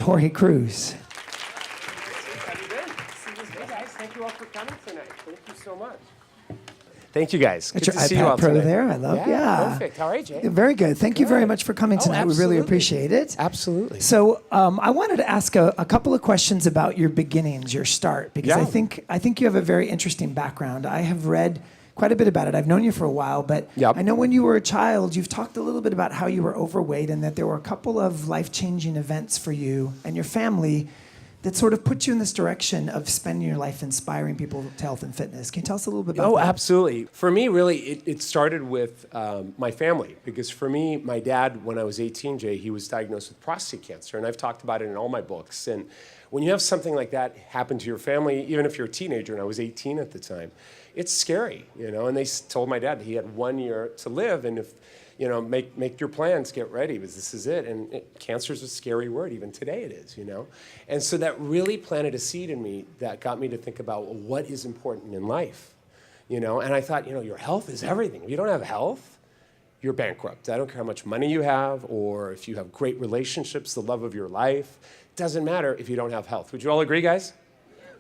Jorge Cruz. How you been? Hey guys, thank you all for coming tonight. Thank you so much. Thank you guys. Good Got to your see you all iPad Pro tonight. there. I love. Yeah. Perfect. How are you, Jay? Very good. Thank you very much for coming tonight. We really absolutely. appreciate it. Absolutely. So I wanted to ask a couple of questions about your beginnings, your start, because Yeah. I think you have a very interesting background. I have read quite a bit about it. I've known you for a while, but Yep. I know when you were a child, you've talked a little bit about how you were overweight and that there were a couple of life-changing events for you and your family that sort of put you in this direction of spending your life inspiring people to health and fitness. Can you tell us a little bit about that? Absolutely. For me, really, it started with my family. Because for me, my dad, when I was 18, Jay, he was diagnosed with prostate cancer. And I've talked about it in all my books. And when you have something like that happen to your family, even if you're a teenager, and I was 18 at the time, it's scary, you know. And they told my dad he had 1 year to live. And if, you know, make your plans, get ready, because this is it. And cancer's a scary word, even today it is, you know. And so that really planted a seed in me that got me to think about, well, what is important in life, you know. And I thought, you know, your health is everything. If you don't have health, you're bankrupt. I don't care how much money you have or if you have great relationships, the love of your life. It doesn't matter if you don't have health. Would you all agree, guys?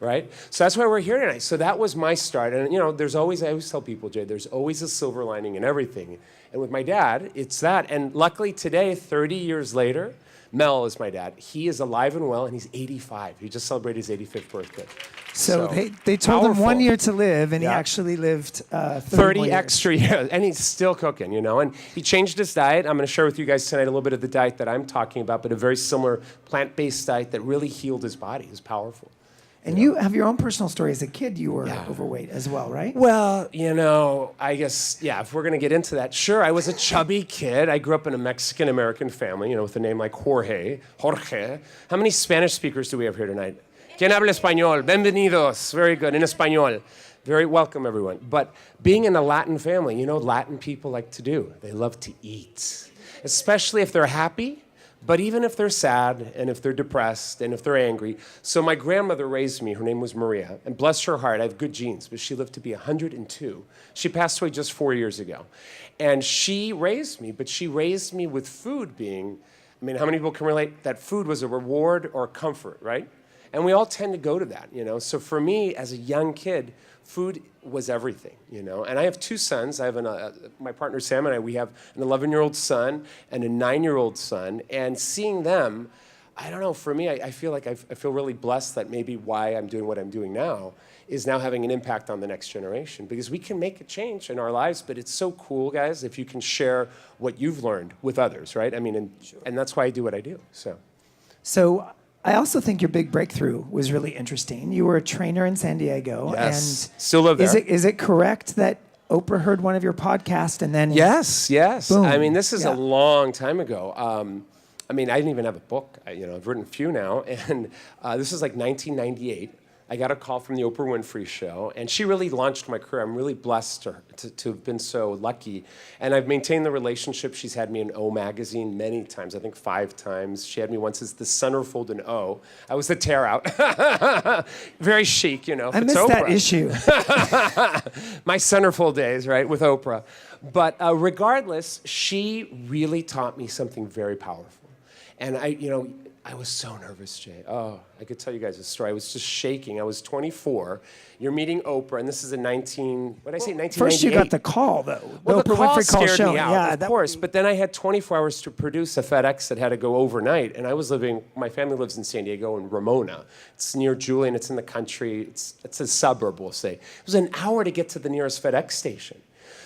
Right? So that's why we're here tonight. So that was my start. And, you know, I always tell people, Jay, there's always a silver lining in everything. And with my dad, it's that. And luckily today, 30 years later, Mel is my dad. He is alive and well, and he's 85. He just celebrated his 85th birthday. So they told him 1 year to live, and Yeah. he actually lived 30 more years. extra years, and he's still cooking, you know. And he changed his diet. I'm going to share with you guys tonight a little bit of the diet that I'm talking about, but a very similar plant-based diet that really healed his body. It was powerful. And you have your own personal story. As a kid, you were Yeah. overweight as well, right? Well, you know, I guess, yeah, if we're going to get into that, sure, I was a chubby kid. I grew up in a Mexican-American family, you know, with a name like Jorge. How many Spanish speakers do we have here tonight? ¿Quién habla español? Bienvenidos. Very good. En español. Very welcome, everyone. But being in a Latin family, you know, Latin people like to do. They love to eat, especially if they're happy. But even if they're sad, and if they're depressed, and if they're angry. So my grandmother raised me. Her name was Maria. And bless her heart, I have good genes, but she lived to be 102. She passed away just 4 years ago. And she raised me, but she raised me with food being, I mean, how many people can relate that food was a reward or a comfort, right? And we all tend to go to that, you know. So for me, as a young kid, food was everything, you know. And I have two sons. I have my partner Sam and I, we have an 11-year-old son and a 9-year-old son. And seeing them, I don't know, for me, I feel like I feel really blessed that maybe why I'm doing what I'm doing now is now having an impact on the next generation. Because we can make a change in our lives, but it's so cool, guys, if you can share what you've learned with others, right? I mean, and that's why I do what I do, So I also think your big breakthrough was really interesting. You were a trainer in San Diego. Yes, And still live there. Is it correct that Oprah heard one of your podcasts and then... Yes. Boom. I mean, this is Yeah. a long time ago. I mean, I didn't even have a book. I've written a few now. And this is like 1998. I got a call from the Oprah Winfrey Show, and she really launched my career. I'm really blessed to have been so lucky. And I've maintained the relationship. She's had me in O Magazine many times, I think 5 times. She had me once as the centerfold in O. I was the tear out. Very chic, you know. I missed that issue. My centerfold days, right, with Oprah. But regardless, she really taught me something very powerful. And I was so nervous, Jay. Oh, I could tell you guys a story. I was just shaking. I was 24. You're meeting Oprah, and this is in 1998. First you got the call, though. Well, the Oprah call Winfrey call scared show. me out, Yeah, of course. But then I had 24 hours to produce a FedEx that had to go overnight, and I was my family lives in San Diego in Ramona. It's near Julian. It's in the country. It's a suburb, we'll say. It was an hour to get to the nearest FedEx station.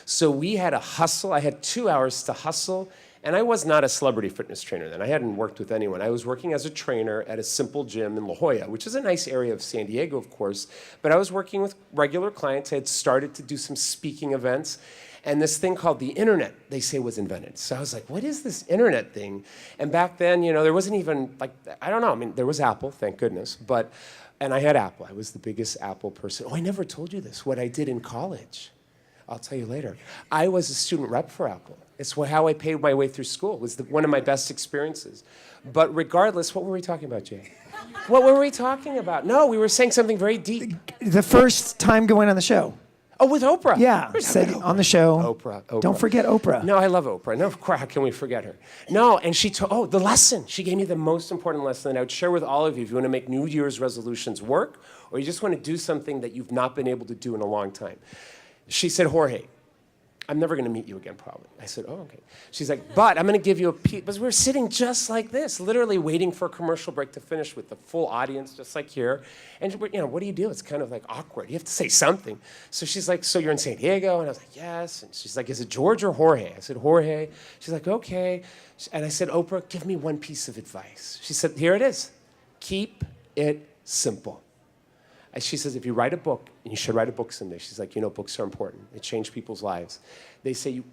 So we had to hustle. I had 2 hours to hustle. And I was not a celebrity fitness trainer then. I hadn't worked with anyone. I was working as a trainer at a simple gym in La Jolla, which is a nice area of San Diego, of course. But I was working with regular clients. I had started to do some speaking events. And this thing called the internet, they say, was invented. So I was like, what is this internet thing? And back then, there wasn't even, I don't know. I mean, there was Apple, thank goodness. And I had Apple. I was the biggest Apple person. Oh, I never told you this, what I did in college. I'll tell you later. I was a student rep for Apple. It's how I paid my way through school. It was one of my best experiences. But regardless, what were we talking about, Jay? What were we talking about? No, we were saying something very deep. The first time going on the show. Oh, with Oprah. Yeah, Where's said Oprah? on the show. Oprah. Don't forget Oprah. No, I love Oprah. No, how can we forget her? No, and she told, the lesson. She gave me the most important lesson that I would share with all of you if you want to make New Year's resolutions work or you just want to do something that you've not been able to do in a long time. She said, Jorge, I'm never going to meet you again, probably. I said, oh, okay. She's like, but I'm going to give you a piece. Because we're sitting just like this, literally waiting for a commercial break to finish with the full audience, just like here. And, what do you do? It's kind of like awkward. You have to say something. So she's like, so you're in San Diego? And I was like, yes. And she's like, is it George or Jorge? I said, Jorge. She's like, okay. And I said, Oprah, give me one piece of advice. She said, here it is. Keep it simple. She says, if you write a book, and you should write a book someday, she's like, books are important. They change people's lives. They say,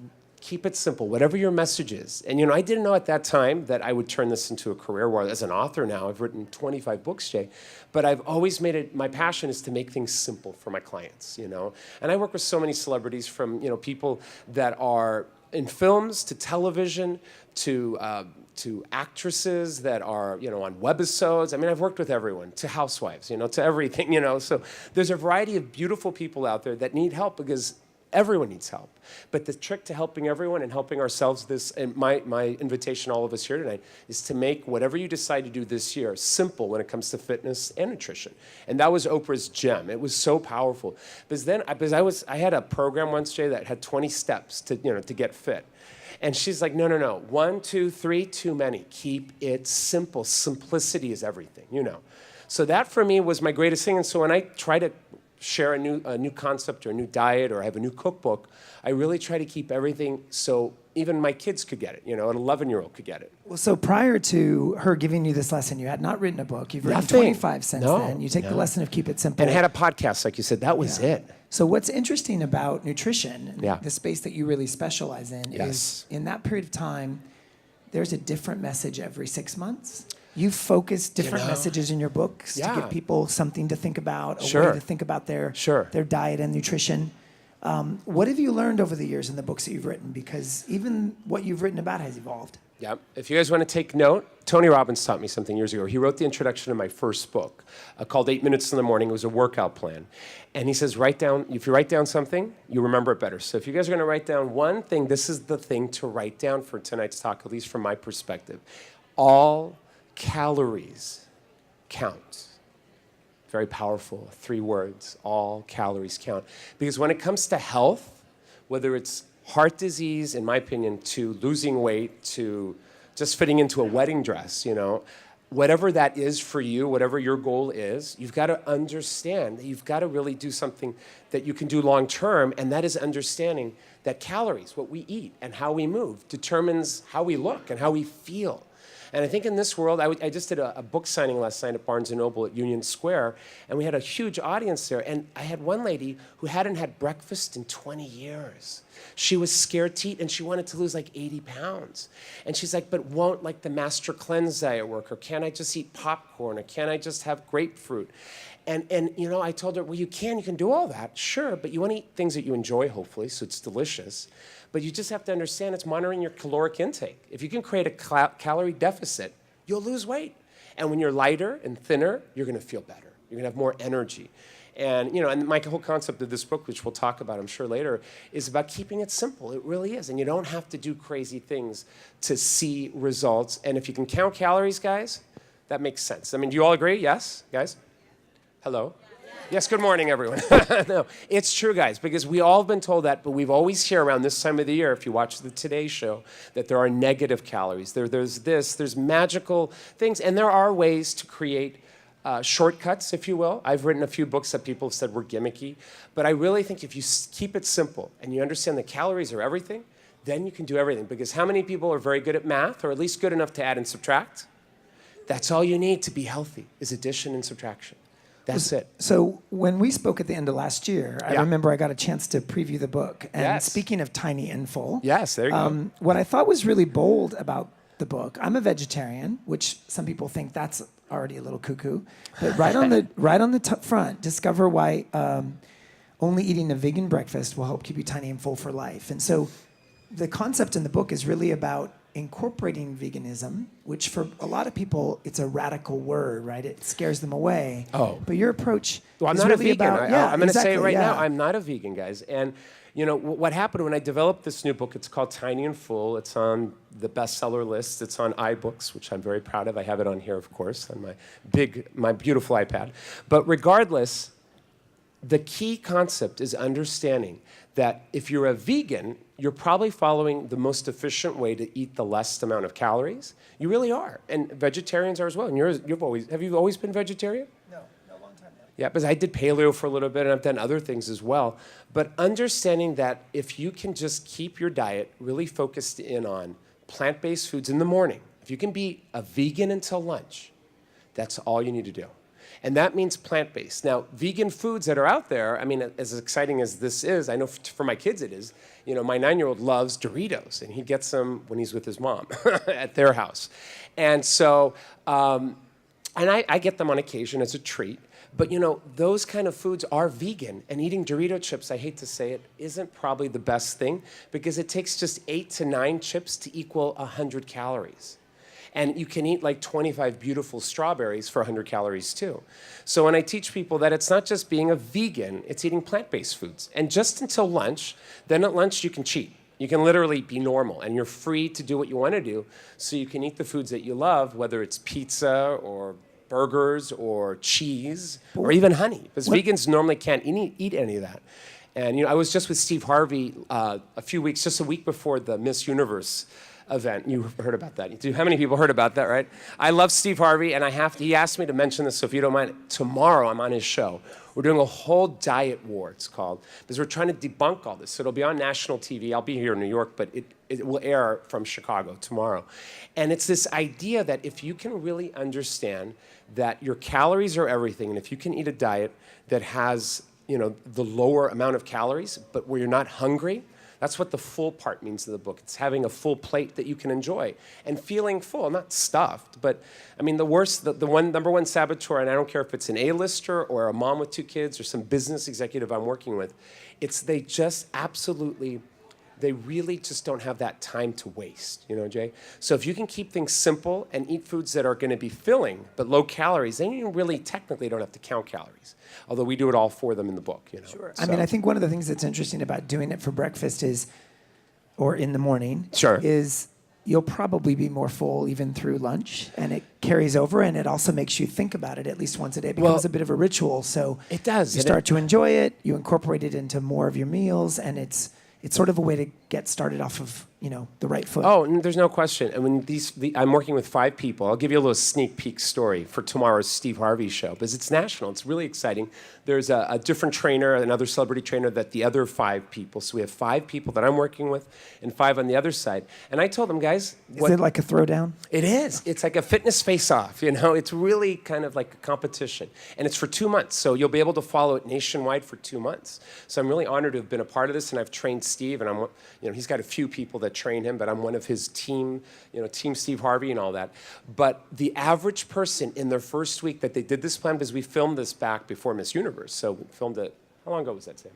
keep it simple, whatever your message is. And, I didn't know at that time that I would turn this into a career. Where as an author now, I've written 25 books, Jay. But I've always made it, my passion is to make things simple for my clients, And I work with so many celebrities from, people that are in films to television to actresses that are, on webisodes. I mean, I've worked with everyone, to housewives, to everything, So there's a variety of beautiful people out there that need help because everyone needs help. But the trick to helping everyone and helping ourselves, and my invitation to all of us here tonight, is to make whatever you decide to do this year simple when it comes to fitness and nutrition. And that was Oprah's gem. It was so powerful. Because I had a program once, Jay, that had 20 steps to get fit. And she's like, no. 1, 2, 3, too many. Keep it simple. Simplicity is everything, So that for me was my greatest thing. And so when I try to share a new concept or a new diet or I have a new cookbook, I really try to keep everything so even my kids could get it, an 11-year-old could get it. Well, so prior to her giving you this lesson, you had not written a book. You've written 25 since then. You take the lesson of keep it simple. And had a podcast, like you said. That was it. So what's interesting about nutrition, Yeah. the space that you really specialize in, Yes. is in that period of time, there's a different message every 6 months. You focus different messages in your books to give people something to think about, a way to think about their diet and nutrition. What have you learned over the years in the books that you've written? Because even what you've written about has evolved. Yeah. If you guys want to take note, Tony Robbins taught me something years ago. He wrote the introduction to my first book called 8 Minutes in the Morning. It was a workout plan. And he says, if you write down something, you remember it better. So if you guys are going to write down one thing, this is the thing to write down for tonight's talk, at least from my perspective. All calories count. Very powerful, 3 words, all calories count. Because when it comes to health, whether it's heart disease, in my opinion, to losing weight, to just fitting into a wedding dress, whatever that is for you, whatever your goal is, you've got to understand that you've got to really do something that you can do long term, and that is understanding that calories, what we eat and how we move, determines how we look and how we feel. And I think in this world, I just did a book signing last night at Barnes & Noble at Union Square, and we had a huge audience there. And I had one lady who hadn't had breakfast in 20 years. She was scared to eat, and she wanted to lose like 80 pounds. And she's like, but won't like the Master Cleanse diet work? Or can't I just eat popcorn? Or can't I just have grapefruit? And I told her, well, you can do all that, sure, but you want to eat things that you enjoy, hopefully, so it's delicious. But you just have to understand it's monitoring your caloric intake. If you can create a calorie deficit, you'll lose weight. And when you're lighter and thinner, you're going to feel better. You're going to have more energy. And, and my whole concept of this book, which we'll talk about, I'm sure, later, is about keeping it simple. It really is. And you don't have to do crazy things to see results. And if you can count calories, guys, that makes sense. I mean, do you all agree? Yes, guys? Hello? Yes, good morning, everyone. No, it's true, guys, because we all have been told that, but we've always hear around this time of the year, if you watch the Today Show, that there are negative calories. There's magical things, and there are ways to create shortcuts, if you will. I've written a few books that people have said were gimmicky, but I really think if you keep it simple and you understand that calories are everything, then you can do everything. Because how many people are very good at math, or at least good enough to add and subtract? That's all you need to be healthy, is addition and subtraction. That's it. So when we spoke at the end of last year, I remember I got a chance to preview the book. And speaking of tiny and full, yes, there you go. What I thought was really bold about the book, I'm a vegetarian, which some people think that's already a little cuckoo. But right on the front, discover why only eating a vegan breakfast will help keep you tiny and full for life. And so the concept in the book is really about incorporating veganism, which for a lot of people, it's a radical word, right? It scares them away. Oh. But your approach Well, I'm is not really a vegan. about... I'm going to say it right yeah. now. I'm not a vegan, guys. And you know what happened when I developed this new book? It's called Tiny and Full. It's on the bestseller list. It's on iBooks, which I'm very proud of. I have it on here, of course, on my beautiful iPad. But regardless, the key concept is understanding that if you're a vegan, you're probably following the most efficient way to eat the least amount of calories. You really are. And vegetarians are as well. And have you always been vegetarian? No, a long time now. Yeah, because I did paleo for a little bit, and I've done other things as well. But understanding that if you can just keep your diet really focused in on plant-based foods in the morning, if you can be a vegan until lunch, that's all you need to do. And that means plant-based. Now, vegan foods that are out there, I mean, as exciting as this is, I know for my kids it is. You know, my 9-year-old loves Doritos, and he gets them when he's with his mom at their house. And so, and I get them on occasion as a treat. But, you know, those kind of foods are vegan. And eating Dorito chips, I hate to say it, isn't probably the best thing because it takes just 8 to 9 chips to equal 100 calories. And you can eat like 25 beautiful strawberries for 100 calories too. So when I teach people that it's not just being a vegan, it's eating plant-based foods. And just until lunch, then at lunch you can cheat. You can literally be normal and you're free to do what you want to do. So you can eat the foods that you love, whether it's pizza or burgers or cheese or even honey. Because vegans normally can't eat any of that. And you know, I was just with Steve Harvey just a week before the Miss Universe event. You heard about that. How many people heard about that, right? I love Steve Harvey, and he asked me to mention this, so if you don't mind, tomorrow I'm on his show. We're doing a whole diet war, it's called, because we're trying to debunk all this. So it'll be on national TV. I'll be here in New York, but it will air from Chicago tomorrow. And it's this idea that if you can really understand that your calories are everything, and if you can eat a diet that has, you know, the lower amount of calories, but where you're not hungry, that's what the full part means in the book. It's having a full plate that you can enjoy and feeling full, not stuffed. But I mean, number one saboteur, and I don't care if it's an A-lister or a mom with 2 kids or some business executive I'm working with, they really just don't have that time to waste, you know, Jay? So if you can keep things simple and eat foods that are going to be filling but low calories, then you really technically don't have to count calories. Although we do it all for them in the book, you know. Sure. So. I mean, I think one of the things that's interesting about doing it for breakfast or in the morning, is you'll probably be more full even through lunch, and it carries over, and it also makes you think about it at least once a day. It becomes a bit of a ritual. So it does. You start to enjoy it, you incorporate it into more of your meals, and it's sort of a way to get started off of, you know, the right foot. Oh, there's no question. And when I'm working with 5 people. I'll give you a little sneak peek story for tomorrow's Steve Harvey show, because it's national. It's really exciting. There's a different trainer, another celebrity trainer, that the other 5 people. So we have 5 people that I'm working with and 5 on the other side. And I told them, guys, is it like a throwdown? It is. It's like a fitness face-off, you know? It's really kind of like a competition. And it's for 2 months, so you'll be able to follow it nationwide for 2 months. So I'm really honored to have been a part of this, and I've trained Steve, and he's got a few people that train him, but I'm one of his team, Team Steve Harvey and all that. But the average person in their first week that they did this plan, because we filmed this back before Miss Universe, so we filmed it, how long ago was that, Sam?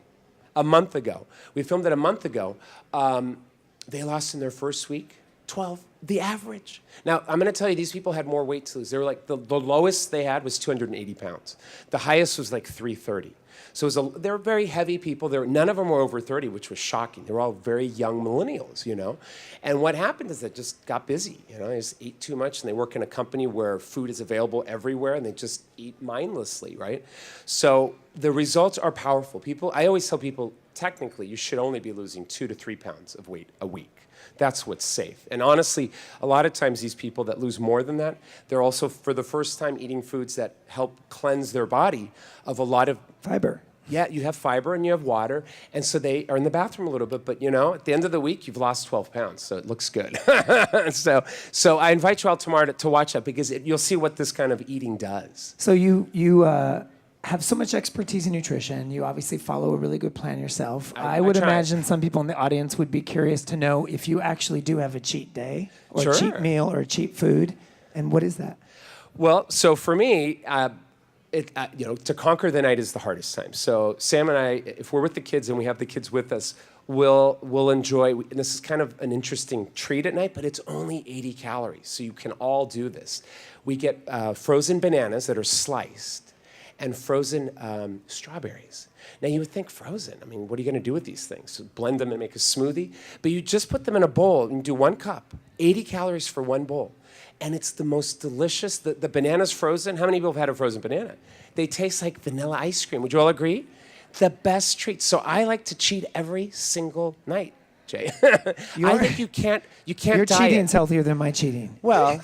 A month ago. We filmed it a month ago. They lost in their first week 12, the average. Now, I'm going to tell you, these people had more weight to lose. They were like, the lowest they had was 280 pounds. The highest was like 330. So they're very heavy people. None of them were over 30, which was shocking. They were all very young millennials, you know. And what happened is they just got busy, you know. They just ate too much, and they work in a company where food is available everywhere, and they just eat mindlessly, right? So the results are powerful. I always tell people, technically, you should only be losing 2 to 3 pounds of weight a week. That's what's safe. And honestly, a lot of times these people that lose more than that, they're also, for the first time, eating foods that help cleanse their body of a lot of fiber. Yeah, you have fiber and you have water, and so they are in the bathroom a little bit, but at the end of the week, you've lost 12 pounds, so it looks good. So I invite you all tomorrow to watch that, because you'll see what this kind of eating does. So you have so much expertise in nutrition. You obviously follow a really good plan yourself. I would imagine some people in the audience would be curious to know if you actually do have a cheat day or a cheat meal or a cheat food, and what is that? Well, so for me, to conquer the night is the hardest time. So Sam and I, if we're with the kids and we have the kids with us, we'll enjoy, and this is kind of an interesting treat at night, but it's only 80 calories, so you can all do this. We get frozen bananas that are sliced and frozen strawberries. Now you would think frozen, I mean, what are you gonna do with these things? So blend them and make a smoothie? But you just put them in a bowl and do 1 cup, 80 calories for 1 bowl. And it's the most delicious, the banana's frozen. How many people have had a frozen banana? They taste like vanilla ice cream. Would you all agree? The best treat. So I like to cheat every single night, Jay. I think you can't Your diet. cheating's healthier than my cheating. Well,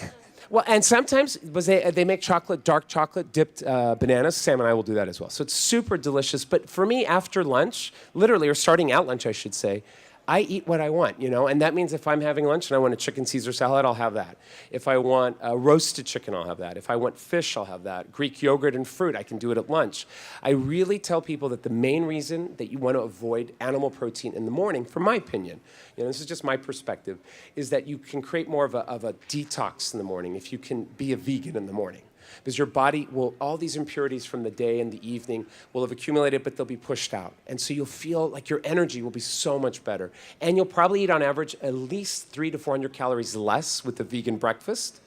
and sometimes they make dark chocolate dipped bananas. Sam and I will do that as well. So it's super delicious. But for me, after lunch, literally, or starting out lunch, I should say, I eat what I want, and that means if I'm having lunch and I want a chicken Caesar salad, I'll have that. If I want a roasted chicken, I'll have that. If I want fish, I'll have that. Greek yogurt and fruit, I can do it at lunch. I really tell people that the main reason that you want to avoid animal protein in the morning, from my opinion, this is just my perspective, is that you can create more of a detox in the morning if you can be a vegan in the morning. Because your body will, all these impurities from the day and the evening will have accumulated, but they'll be pushed out. And so you'll feel like your energy will be so much better. And you'll probably eat on average at least 300 to 400 calories less with the vegan breakfast.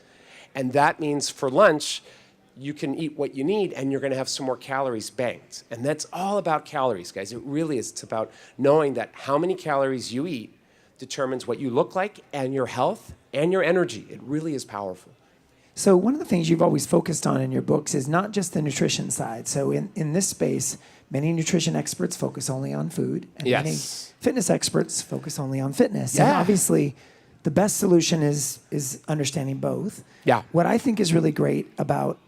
And that means for lunch, you can eat what you need and you're gonna have some more calories banked. And that's all about calories, guys. It really is. It's about knowing that how many calories you eat determines what you look like and your health and your energy. It really is powerful. So one of the things you've always focused on in your books is not just the nutrition side. So in this space, many nutrition experts focus only on food, and many fitness experts focus only on fitness. Yeah. And obviously, the best solution is understanding both. Yeah. What I think is really great about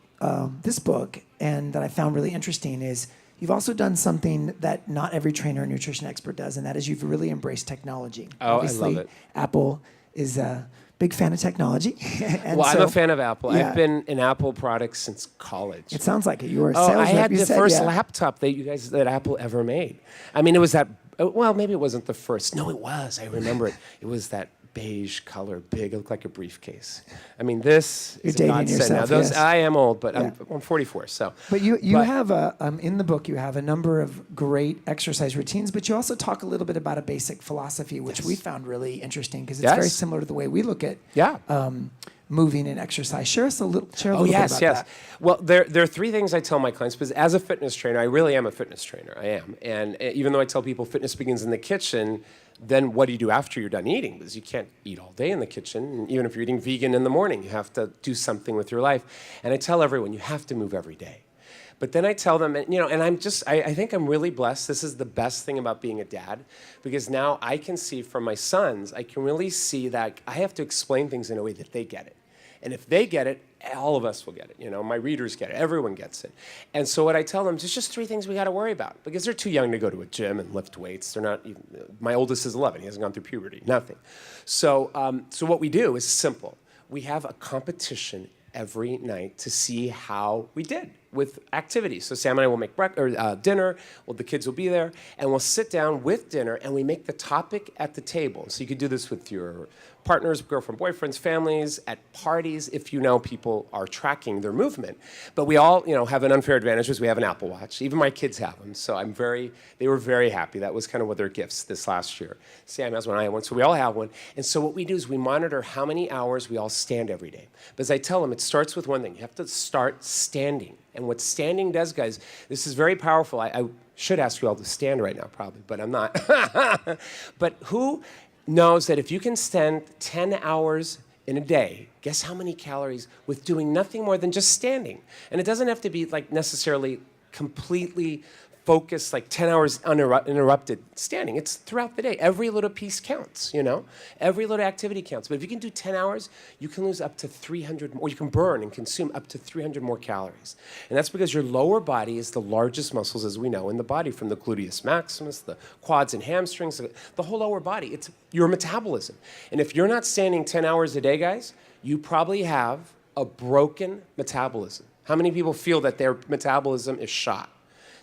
this book and that I found really interesting is you've also done something that not every trainer or nutrition expert does, and that is you've really embraced technology. Oh, Obviously, I love it. Apple is a big fan of technology. And well, so, I'm a fan of Apple. yeah. I've been in Apple products since college. It sounds like it. You were a sales I rep. had You the said, first yeah. laptop that Apple ever made. I mean, it was that, well, maybe it wasn't the first. No, it was. I remember it. It was that beige color, big. It looked like a briefcase. I mean, this You're is a dating godsend. yourself, Now, those, yes. I am old, but Yeah. I'm 44, so. But you have in the book, you have a number of great exercise routines, but you also talk a little bit about a basic philosophy, which we found really interesting because it's very similar to the way we look at moving and exercise. Share a little bit about that. Well, there are 3 things I tell my clients, because as a fitness trainer, I really am a fitness trainer. I am. And even though I tell people fitness begins in the kitchen, then what do you do after you're done eating? Because you can't eat all day in the kitchen. And even if you're eating vegan in the morning, you have to do something with your life. And I tell everyone, you have to move every day. But then I tell them, and I think I'm really blessed. This is the best thing about being a dad, because now I can see from my sons, I can really see that I have to explain things in a way that they get it. And if they get it, all of us will get it. My readers get it. Everyone gets it. And so what I tell them is there's just 3 things we got to worry about, because they're too young to go to a gym and lift weights. They're not even, my oldest is 11. He hasn't gone through puberty. Nothing. So what we do is simple. We have a competition every night to see how we did with activities. So Sam and I will make dinner. Well, the kids will be there, and we'll sit down with dinner, and we make the topic at the table. So you could do this with your partners, girlfriend, boyfriends, families, at parties, if people are tracking their movement. But we all, have an unfair advantage because we have an Apple Watch. Even my kids have them, so they were very happy. That was kind of one of their gifts this last year. Sam has one, I have one, so we all have one. And so what we do is we monitor how many hours we all stand every day. But as I tell them, it starts with one thing. You have to start standing. And what standing does, guys, this is very powerful. I should ask you all to stand right now, probably, but I'm not. But who knows that if you can stand 10 hours in a day, guess how many calories with doing nothing more than just standing? And it doesn't have to be necessarily completely focused, 10 hours uninterrupted standing. It's throughout the day. Every little piece counts, Every little activity counts. But if you can do 10 hours, you can lose up to 300, or you can burn and consume up to 300 more calories. And that's because your lower body is the largest muscles, as we know, in the body, from the gluteus maximus, the quads and hamstrings, the whole lower body. It's your metabolism. And if you're not standing 10 hours a day, guys, you probably have a broken metabolism. How many people feel that their metabolism is shot?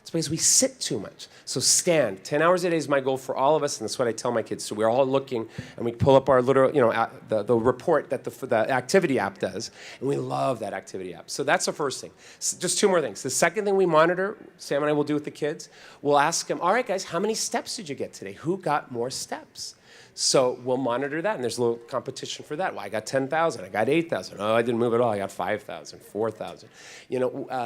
It's because we sit too much. So stand. 10 hours a day is my goal for all of us, and that's what I tell my kids. So we're all looking, and we pull up our little, the report that the activity app does, and we love that activity app. So that's the first thing. So just two more things. The second thing we monitor, Sam and I will do with the kids, we'll ask them, all right, guys, how many steps did you get today? Who got more steps? So we'll monitor that, and there's a little competition for that. Well, I got 10,000. I got 8,000. Oh, I didn't move at all. I got 5,000, 4,000.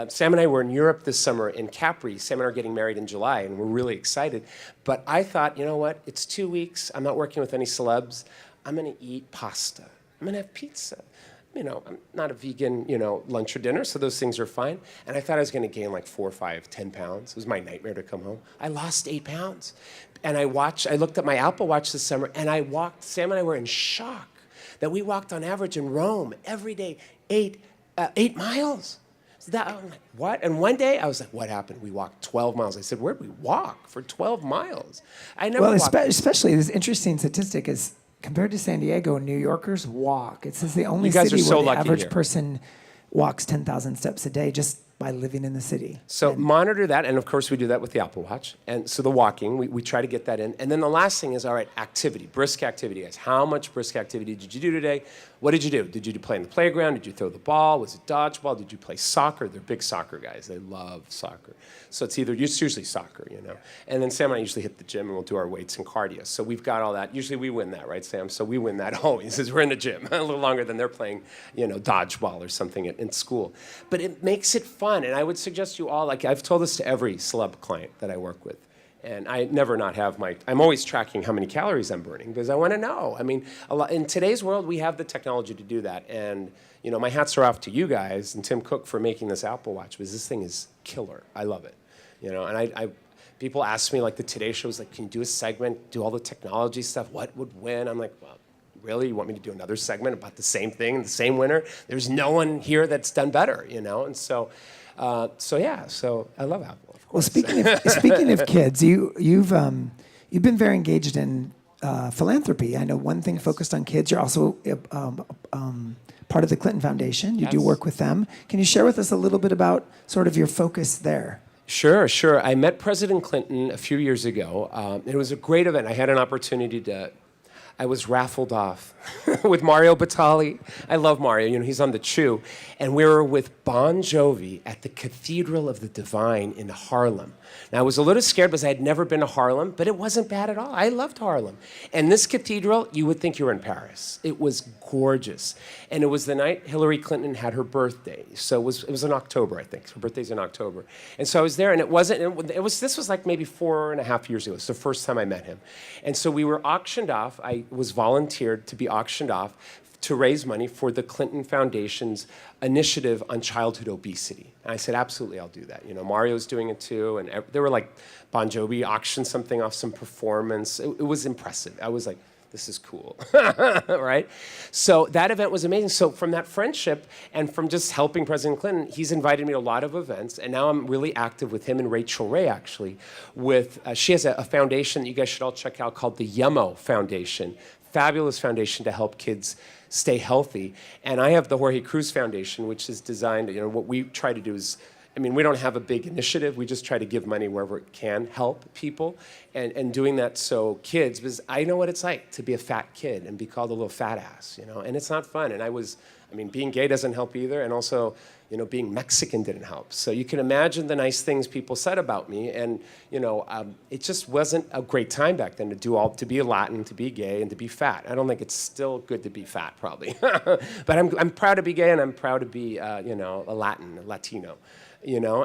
Sam and I were in Europe this summer in Capri. Sam and I are getting married in July, and we're really excited. But I thought, you know what? It's 2 weeks. I'm not working with any celebs. I'm going to eat pasta. I'm going to have pizza. I'm not a vegan, lunch or dinner, so those things are fine. And I thought I was going to gain like 4, 5, 10 pounds. It was my nightmare to come home. I lost 8 pounds. And I looked at my Apple Watch this summer, and Sam and I were in shock that we walked on average in Rome every day 8 miles. So I'm like, what? And one day I was like, what happened? We walked 12 miles. I said, where'd we walk for 12 miles? I never walked. Especially this interesting statistic is, compared to San Diego, New Yorkers walk. This is the only You guys city are so where the lucky average here. person walks 10,000 steps a day just by living in the city. So monitor that, and of course we do that with the Apple Watch. And so the walking, we try to get that in. And then the last thing is, all right, activity, brisk activity, guys. How much brisk activity did you do today? What did you do? Did you play in the playground? Did you throw the ball? Was it dodgeball? Did you play soccer? They're big soccer guys. They love soccer. So it's usually soccer, And then Sam and I usually hit the gym, and we'll do our weights and cardio. So we've got all that. Usually we win that, right, Sam? So we win that always, as we're in the gym a little longer than they're playing, dodgeball or something in school. But it makes it fun, and I would suggest you all, like I've told this to every celeb client that I work with. And I never not have I'm always tracking how many calories I'm burning because I want to know. I mean, in today's world, we have the technology to do that. And, my hats are off to you guys and Tim Cook for making this Apple Watch because this thing is killer. I love it. And people ask me, like the Today Show is like, can you do a segment, do all the technology stuff? What would win? I'm like, well, really? You want me to do another segment about the same thing, the same winner? There's no one here that's done better, And so I love Apple. Well, speaking of kids, you've been very engaged in philanthropy. I know one thing focused on kids. You're also part of the Clinton Foundation. You do work with them. Can you share with us a little bit about sort of your focus there? Sure. I met President Clinton a few years ago. It was a great event. I had an opportunity I was raffled off with Mario Batali. I love Mario. He's on the Chew. And we were with Bon Jovi at the Cathedral of the Divine in Harlem. Now, I was a little scared because I had never been to Harlem, but it wasn't bad at all. I loved Harlem. And this cathedral, you would think you were in Paris. It was gorgeous. And it was the night Hillary Clinton had her birthday. So it was in October, I think. Her birthday's in October. And so I was there, and this was like maybe 4.5 years ago. It's the first time I met him. And so we were auctioned off. I was volunteered to be auctioned off to raise money for the Clinton Foundation's initiative on childhood obesity. And I said, absolutely, I'll do that. Mario's doing it too. And they were like, Bon Jovi auctioned something off, some performance. It was impressive. I was like, this is cool, right? So that event was amazing. So from that friendship and from just helping President Clinton, he's invited me to a lot of events. And now I'm really active with him and Rachel Ray, actually. She has a foundation that you guys should all check out called the Yemo Foundation. Fabulous foundation to help kids stay healthy. And I have the Jorge Cruz Foundation, which is designed, what we try to do is, we don't have a big initiative. We just try to give money wherever it can help people. And doing that so kids, because I know what it's like to be a fat kid and be called a little fat ass, and it's not fun. And being gay doesn't help either. And also, being Mexican didn't help. So you can imagine the nice things people said about me. And, it just wasn't a great time back then to be a Latin, to be gay, and to be fat. I don't think it's still good to be fat, probably. But I'm proud to be gay, and I'm proud to be, a Latino.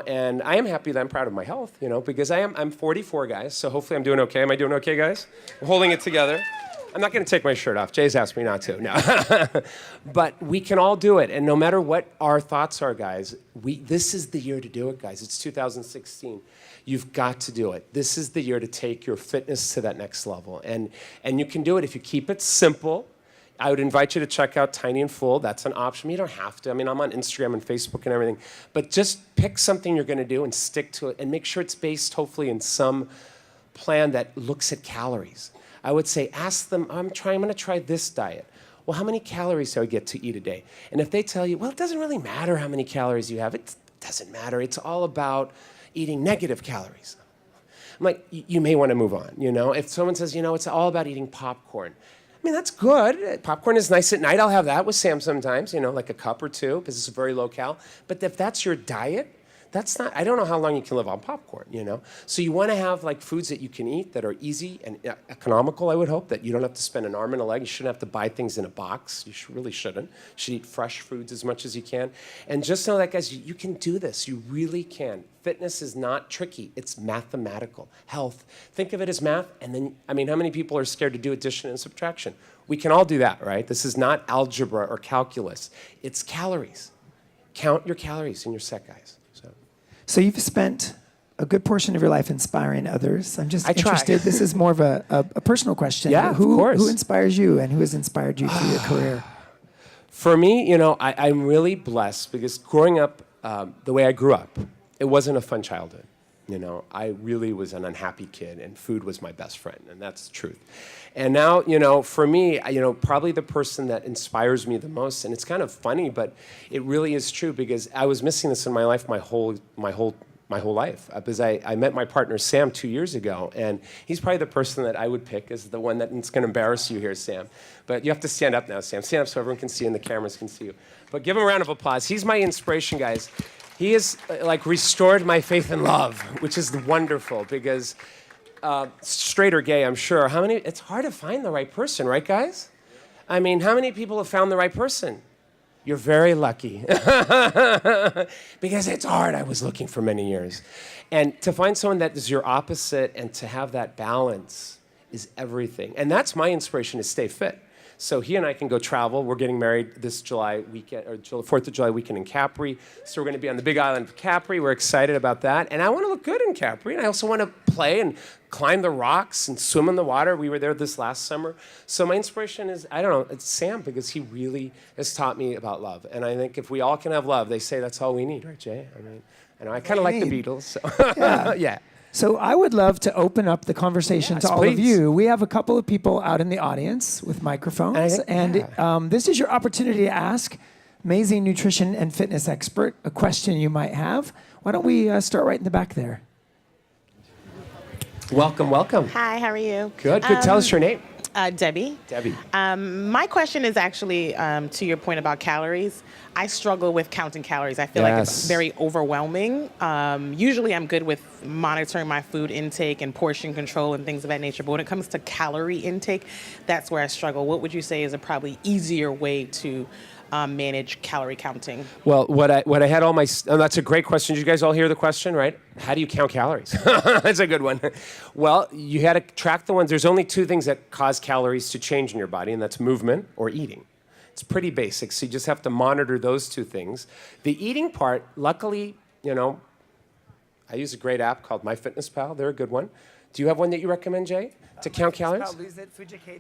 And I am happy that I'm proud of my health, because I'm 44, guys, so hopefully I'm doing okay. Am I doing okay, guys? I'm holding it together. I'm not going to take my shirt off. Jay's asked me not to. No. But we can all do it, and no matter what our thoughts are, guys, this is the year to do it, guys. It's 2016. You've got to do it. This is the year to take your fitness to that next level, and you can do it if you keep it simple. I would invite you to check out Tiny and Full. That's an option. You don't have to. I'm on Instagram and Facebook and everything. But just pick something you're going to do and stick to it, and make sure it's based, hopefully, in some plan that looks at calories. I would say, ask them, I'm going to try this diet. Well, how many calories do I get to eat a day? And if they tell you, well, it doesn't really matter how many calories you have, it doesn't matter. It's all about, eating negative calories. I'm like, you may want to move on, you know? If someone says, you know, it's all about eating popcorn. I mean, that's good. Popcorn is nice at night. I'll have that with Sam sometimes, you know, like a cup or two, because it's very low cal. But if that's your diet, that's not, I don't know how long you can live on popcorn, you know? So you want to have like foods that you can eat that are easy and economical, I would hope, that you don't have to spend an arm and a leg. You shouldn't have to buy things in a box. You really shouldn't. You should eat fresh foods as much as you can. And just know that, guys, you can do this. You really can. Fitness is not tricky. It's mathematical. Health. Think of it as math, and then, I mean, how many people are scared to do addition and subtraction? We can all do that, right? This is not algebra or calculus. It's calories. Count your calories in your set, guys. So you've spent a good portion of your life inspiring others. I'm just I try. interested. This is more of a personal question. Yeah, who, of course. Who inspires you and who has inspired you through your career? For me, you know, I'm really blessed because growing up the way I grew up, it wasn't a fun childhood. You know, I really was an unhappy kid, and food was my best friend, and that's the truth. And now, you know, for me, you know, probably the person that inspires me the most, and it's kind of funny, but it really is true because I was missing this in my life my whole life. Because I met my partner Sam 2 years ago, and he's probably the person that I would pick as the one that's going to embarrass you here, Sam. But you have to stand up now, Sam. Stand up so everyone can see you and the cameras can see you. But give him a round of applause. He's my inspiration, guys. He has like restored my faith in love, which is wonderful because straight or gay, I'm sure. It's hard to find the right person, right, guys? I mean, how many people have found the right person? You're very lucky. Because it's hard. I was looking for many years. And to find someone that is your opposite and to have that balance is everything. And that's my inspiration, is stay fit. So he and I can go travel. We're getting married this July weekend, or 4th of July weekend in Capri. So we're going to be on the big island of Capri. We're excited about that. And I want to look good in Capri. And I also want to play and climb the rocks and swim in the water. We were there this last summer. So my inspiration is, I don't know, it's Sam, because he really has taught me about love. And I think if we all can have love, they say that's all we need, right, Jay? I mean, I kind of like the Beatles. So. Yeah. Yeah. So I would love to open up the conversation Yes, to all please. of you. We have a couple of people out in the audience with microphones, this is your opportunity to ask amazing nutrition and fitness expert a question you might have. Why don't we start right in the back there? Welcome, welcome. Hi, how are you? Good. Tell us your name. Debbie. Debbie. My question is actually to your point about calories. I struggle with counting calories. I feel like it's very overwhelming. Usually I'm good with monitoring my food intake and portion control and things of that nature. But when it comes to calorie intake, that's where I struggle. What would you say is a probably easier way to manage calorie counting? Well, what I had all my, that's a great question. Did you guys all hear the question, right? How do you count calories? That's a good one. Well, you had to track the ones. There's only two things that cause calories to change in your body, and that's movement or eating. It's pretty basic, so you just have to monitor those two things. The eating part, luckily, you know, I use a great app called MyFitnessPal. They're a good one. Do you have one that you recommend, Jay, to count calories?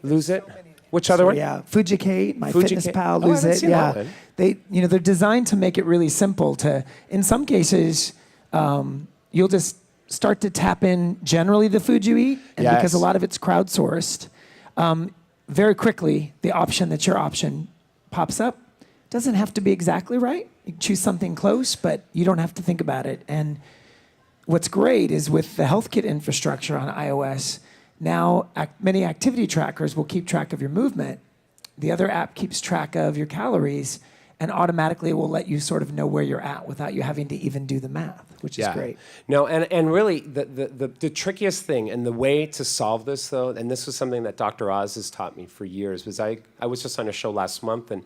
Lose It. Which other one? Yeah, Fujicate, MyFitnessPal, Lose It. Yeah, they're designed to make it really simple. In some cases, you'll just start to tap in generally the food you eat, and because a lot of it's crowdsourced, very quickly the option that's your option pops up. Doesn't have to be exactly right. You can choose something close, but you don't have to think about it. And what's great is with the health kit infrastructure on iOS, now many activity trackers will keep track of your movement. The other app keeps track of your calories, and automatically it will let you sort of know where you're at without you having to even do the math, which is great. No, and really the trickiest thing and the way to solve this, though, and this was something that Dr. Oz has taught me for years, was I was just on a show last month, and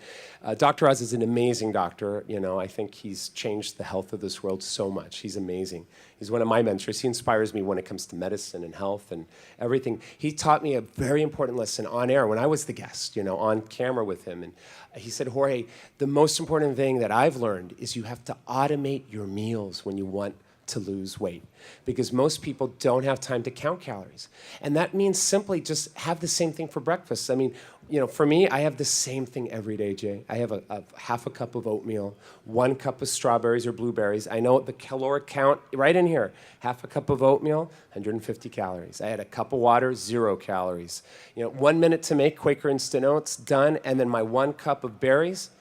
Dr. Oz is an amazing doctor. You know, I think he's changed the health of this world so much. He's amazing. He's one of my mentors. He inspires me when it comes to medicine and health and everything. He taught me a very important lesson on air when I was the guest, you know, on camera with him. And he said, Jorge, the most important thing that I've learned is you have to automate your meals when you want to lose weight, because most people don't have time to count calories. And that means simply just have the same thing for breakfast. I mean, you know, for me, I have the same thing every day, Jay. I have a half a cup of oatmeal, 1 cup of strawberries or blueberries. I know the caloric count right in here. Half a cup of oatmeal, 150 calories. I had a cup of water, 0 calories. You know, 1 minute to make Quaker Instant Oats, done, and then my 1 cup of berries,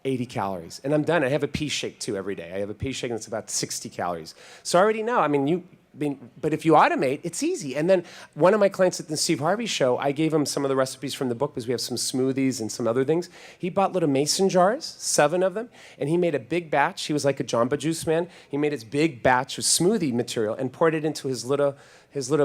80 calories. And I'm done. I have a pea shake too every day. I have a pea shake and it's about 60 calories. So I already know. But if you automate, it's easy. And then one of my clients at the Steve Harvey show, I gave him some of the recipes from the book because we have some smoothies and some other things. He bought little mason jars, 7 of them, and he made a big batch. He was like a Jamba Juice man. He made his big batch of smoothie material and poured it into his little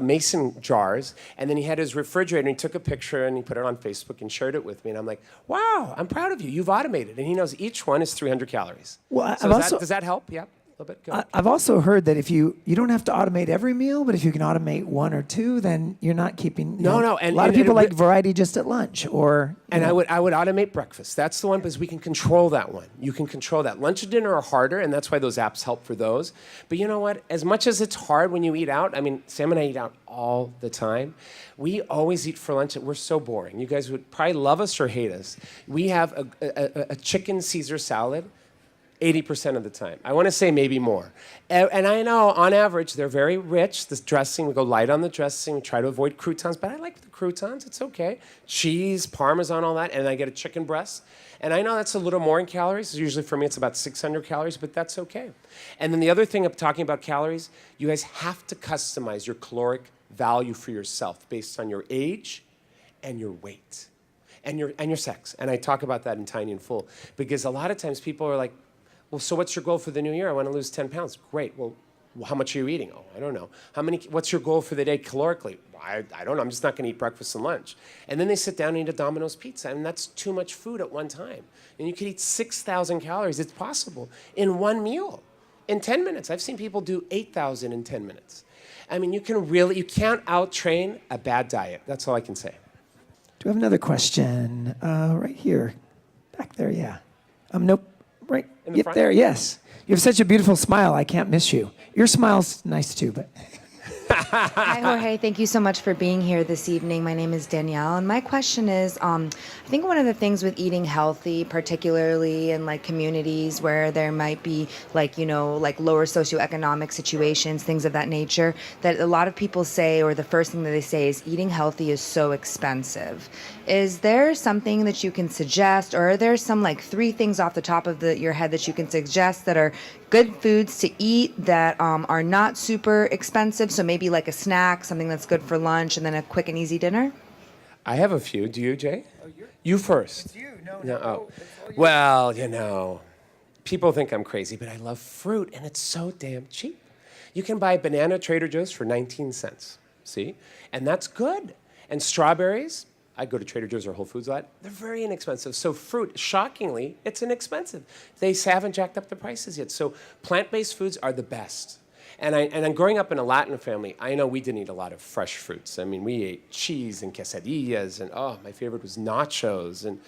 mason jars, and then he had his refrigerator, and he took a picture, and he put it on Facebook and shared it with me, and I'm like, wow, I'm proud of you. You've automated. And he knows each one is 300 calories. Well, so does that help? Yeah. A little bit. Go ahead. I've also heard that if you don't have to automate every meal, but if you can automate 1 or 2, then you're not keeping. No. And a lot of people like variety just at lunch, or. And I would automate breakfast. That's the one because we can control that one. You can control that. Lunch and dinner are harder, and that's why those apps help for those. But you know what? As much as it's hard when you eat out, I mean, Sam and I eat out all the time. We always eat for lunch, and we're so boring. You guys would probably love us or hate us. We have a chicken Caesar salad 80% of the time. I want to say maybe more. And I know, on average, they're very rich. This dressing, we go light on the dressing. We try to avoid croutons, but I like the croutons. It's okay. Cheese, Parmesan, all that. And I get a chicken breast. And I know that's a little more in calories. Usually for me, it's about 600 calories, but that's okay. And then the other thing of talking about calories, you guys have to customize your caloric value for yourself based on your age and your weight and your sex. And I talk about that in Tiny and Full because a lot of times people are like, well, so what's your goal for the new year? I want to lose 10 pounds. Great. Well, how much are you eating? Oh, I don't know. What's your goal for the day calorically? I don't know. I'm just not going to eat breakfast and lunch. And then they sit down and eat a Domino's pizza, and that's too much food at one time. And you could eat 6,000 calories. It's possible in one meal, in 10 minutes. I've seen people do 8,000 in 10 minutes. I mean, you can't out-train a bad diet. That's all I can say. Do we have another question? Right here. Back there, yeah. Nope. Right. In the front? There, yes. You have such a beautiful smile. I can't miss you. Your smile's nice too, but. Hi, Jorge. Thank you so much for being here this evening. My name is Danielle, and my question is, I think one of the things with eating healthy, particularly in like communities where there might be like lower socioeconomic situations, things of that nature, that a lot of people say, or the first thing that they say is eating healthy is so expensive. Is there something that you can suggest, or are there some like 3 things off the top of your head that you can suggest that are good foods to eat that are not super expensive? So maybe like a snack, something that's good for lunch, and then a quick and easy dinner? I have a few. Do you, Jay? You first. It's you. No. Oh. Well, people think I'm crazy, but I love fruit, and it's so damn cheap. You can buy a banana at Trader Joe's for 19 cents, see? And that's good. And strawberries, I go to Trader Joe's or Whole Foods a lot. They're very inexpensive. So fruit, shockingly, it's inexpensive. They haven't jacked up the prices yet. So plant-based foods are the best. And I'm growing up in a Latin family. I know we didn't eat a lot of fresh fruits. I mean, we ate cheese and quesadillas, and my favorite was nachos and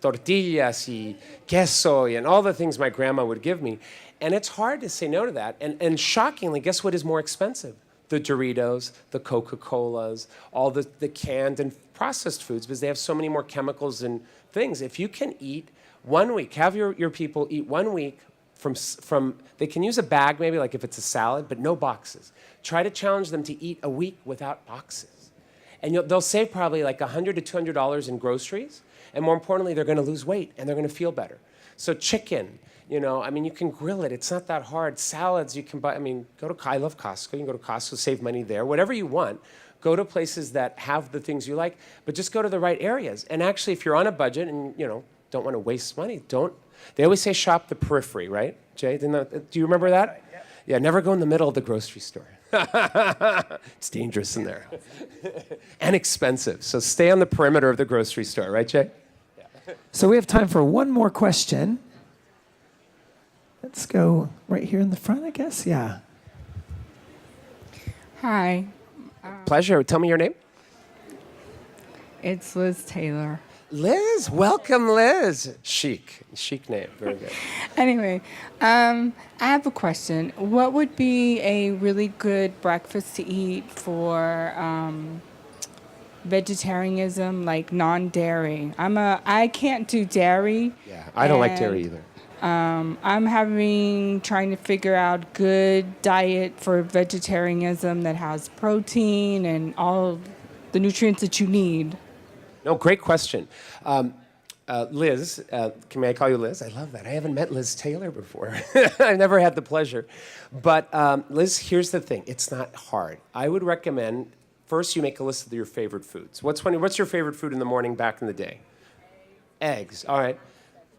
tortillas y queso and all the things my grandma would give me. And it's hard to say no to that. And shockingly, guess what is more expensive? The Doritos, the Coca-Colas, all the canned and processed foods, because they have so many more chemicals and things. If you can eat 1 week, have your people eat 1 week from they can use a bag maybe, like if it's a salad, but no boxes. Try to challenge them to eat a week without boxes. And they'll save probably like $100 to $200 in groceries. And more importantly, they're going to lose weight and they're going to feel better. So chicken, you can grill it. It's not that hard. Salads, you can buy, I love Costco. You can go to Costco, save money there. Whatever you want, go to places that have the things you like, but just go to the right areas. And actually, if you're on a budget and, don't want to waste money, they always say shop the periphery, right? Jay, do you remember that? Right, yeah, never go in the middle of the grocery store. It's dangerous in there. And expensive. So stay on the perimeter of the grocery store, right, Jay? Yeah. So we have time for one more question. Let's go right here in the front, I guess. Yeah. Hi. Pleasure. Tell me your name. It's Liz Taylor. Liz, welcome, Liz. Chic name, very good. Anyway, I have a question. What would be a really good breakfast to eat for vegetarianism, like non-dairy? I can't do dairy. Yeah, I don't like dairy either. I'm trying to figure out good diet for vegetarianism that has protein and all the nutrients that you need. No, great question. Liz, may I call you Liz? I love that. I haven't met Liz Taylor before. I've never had the pleasure. But Liz, here's the thing. It's not hard. I would recommend first you make a list of your favorite foods. What's your favorite food in the morning back in the day? Eggs. All right.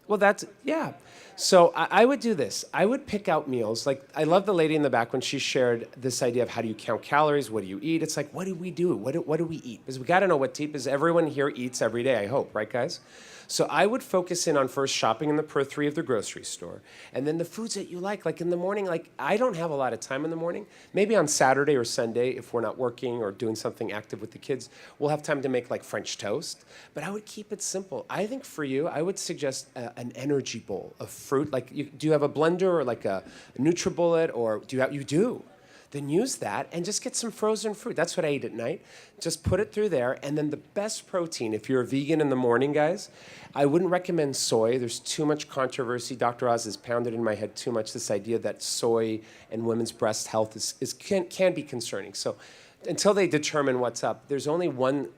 Well, yeah. So I would do this. I would pick out meals. Like, I love the lady in the back when she shared this idea of how do you count calories? What do you eat? It's like, what do we do? What do we eat? Because we got to know what to eat, because everyone here eats every day, I hope. Right, guys? So I would focus in on first shopping in the periphery of the grocery store. And then the foods that you like in the morning, like I don't have a lot of time in the morning. Maybe on Saturday or Sunday, if we're not working or doing something active with the kids, we'll have time to make like French toast. But I would keep it simple. I think for you, I would suggest an energy bowl of fruit. Like, do you have a blender or like a NutriBullet, or you do? Then use that and just get some frozen fruit. That's what I eat at night. Just put it through there. And then the best protein, if you're a vegan in the morning, guys, I wouldn't recommend soy. There's too much controversy. Dr. Oz has pounded in my head too much this idea that soy and women's breast health can be concerning. So until they determine what's up, there's only one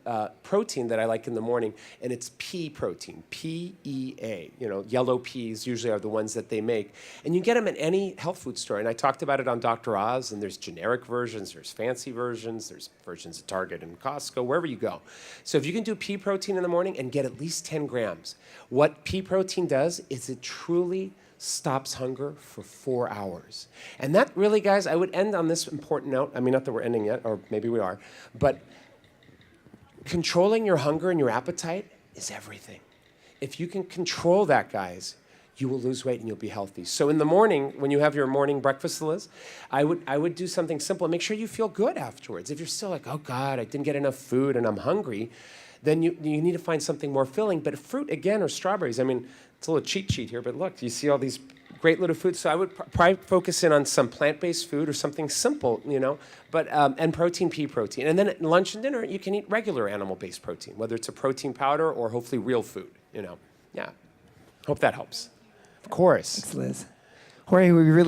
protein that I like in the morning, and it's pea protein, PEA. Yellow peas usually are the ones that they make. And you get them at any health food store. And I talked about it on Dr. Oz, and there's generic versions, there's fancy versions, there's versions at Target and Costco, wherever you go. So if you can do pea protein in the morning and get at least 10 grams, what pea protein does is it truly stops hunger for 4 hours. And that really, guys, I would end on this important note. I mean, not that we're ending yet, or maybe we are, but controlling your hunger and your appetite is everything. If you can control that, guys, you will lose weight and you'll be healthy. So in the morning, when you have your morning breakfast, Liz, I would do something simple. Make sure you feel good afterwards. If you're still like, oh God, I didn't get enough food and I'm hungry, then you need to find something more filling. But fruit, again, or strawberries, I mean, it's a little cheat sheet here, but look, you see all these great little foods. So I would probably focus in on some plant-based food or something simple, but and pea protein. And then at lunch and dinner, you can eat regular animal-based protein, whether it's a protein powder or hopefully real food, Yeah. Hope that helps. Of course. Thanks, Liz. Jorge, we really